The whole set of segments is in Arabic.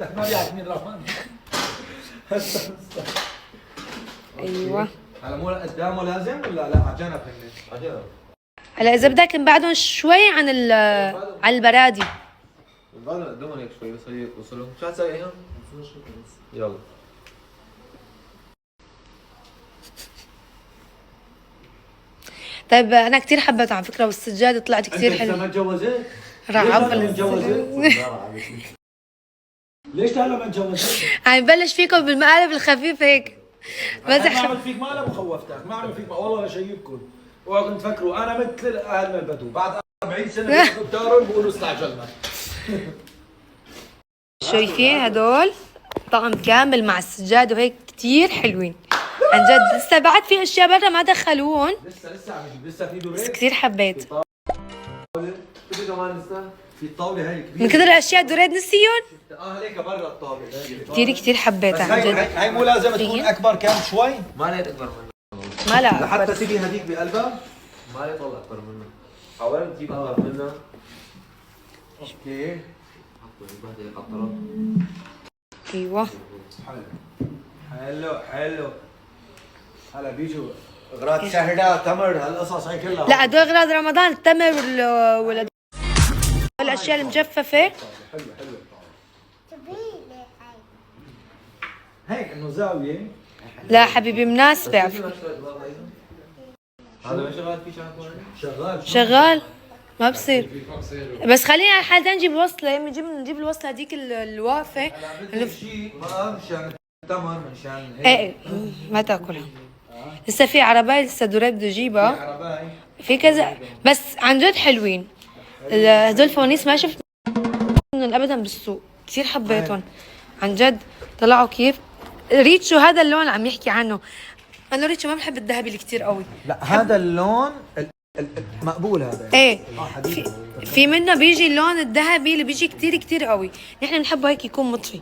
ما بيعرف مين رحمن. ايوه هلا مو قدامه لازم ولا لا على جنب هن؟ على جنب. هلا اذا بدك نبعدهم شوي عن عن البرادي. بعدين قدامهم هيك شوي بس هي وصلوا. شو هتسوي ايهم؟ يلا. طيب انا كثير حبيت على فكره، والسجاده طلعت كثير انت لسه حلوه. ما تجوزت؟ راح ليش اعبر ما تجوزت؟ ليش هلا ما تجوزت؟ عم بلش فيكم بالمقالب الخفيفه هيك. ما مزح. عملت فيك مقلب وخوفتك، ما عملت فيك والله شايفكم. اوعوا كنتوا تفكروا انا مثل اهل البدو، بعد 40 سنه بياخذوا بتارهم بيقولوا استعجلنا. شايفين هدول طقم كامل مع السجاده وهيك كثير حلوين عن جد. لسه بعد في اشياء برا ما دخلوهم لسه عم يجيب، لسه في بس دورين. كثير حبيت. في كمان لسه في الطاوله هاي كبيره. من كثر الاشياء دريد نسيون. هليك برا الطاوله. كثير حبيت بس عن هاي جد. هاي مو لازم تكون اكبر كم شوي؟ ما لقيت اكبر منه. ما لا لحتى أكبر. تبي هديك بقلبها؟ ما لقيت والله اكبر منه. حاولت تجيب اكبر منه. اوكي. حطوا البهدله هيك على الطرف. ايوه حلو. هلا بيجوا اغراض شهرة تمر هالقصص هي كلها. لا هدول اغراض رمضان، التمر والاشياء المجففه. حلو هيك انه زاويه. لا حبيبي مناسبه. هذا ما شغال فيه شغال. شغال. ما بصير. بس خلينا على حال نجيب وصله، نجيب الوصله هذيك الواقفه. بدك شيء ما مشان التمر مشان هيك. ايه ما تاكلها. لسه في عرباي لسه دوري بده يجيبها. عرباي. في كذا بس عن جد حلوين. هدول الفوانيس ما شفت منهم ابدا بالسوق، كثير حبيتهم عن جد. طلعوا كيف ريتشو هذا اللون عم يحكي عنه. انا ريتشو ما بحب الذهبي اللي كثير قوي. لا هذا اللون مقبول هذا. ايه حديد. في منه بيجي اللون الذهبي اللي بيجي كثير قوي. نحن بنحبه هيك يكون مطفي.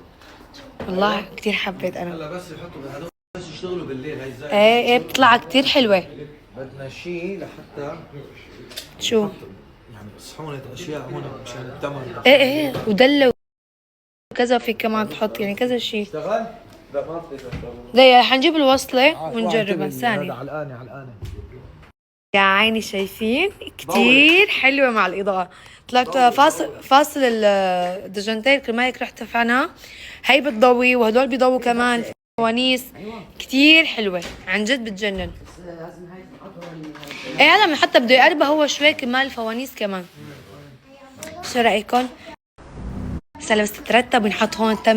والله كثير حبيت انا. هلا بس يحطوا بهذول بس يشتغلوا بالليل هي زي. ايه بتطلع كثير حلوه. بدنا شيء لحتى شو يعني صحونة اشياء هون مشان التمر. ايه ودلة وكذا. في كمان تحط يعني كذا شيء. اشتغل؟ لا ما بدي اشتغل. دقيقة حنجيب الوصلة ونجربها ثانية. علقانة. يا عيني شايفين كتير حلوة مع الإضاءة. طلعت فاصل الدجنتين كرمال هيك رح تفعناها. هي بتضوي وهدول بيضووا كمان. فوانيس كتير حلوة عن جد بتجنن. ايه هلا حتى بده يقربها هو شوي كرمال الفوانيس كمان. شو رأيكم؟ هلا بس تترتب ونحط هون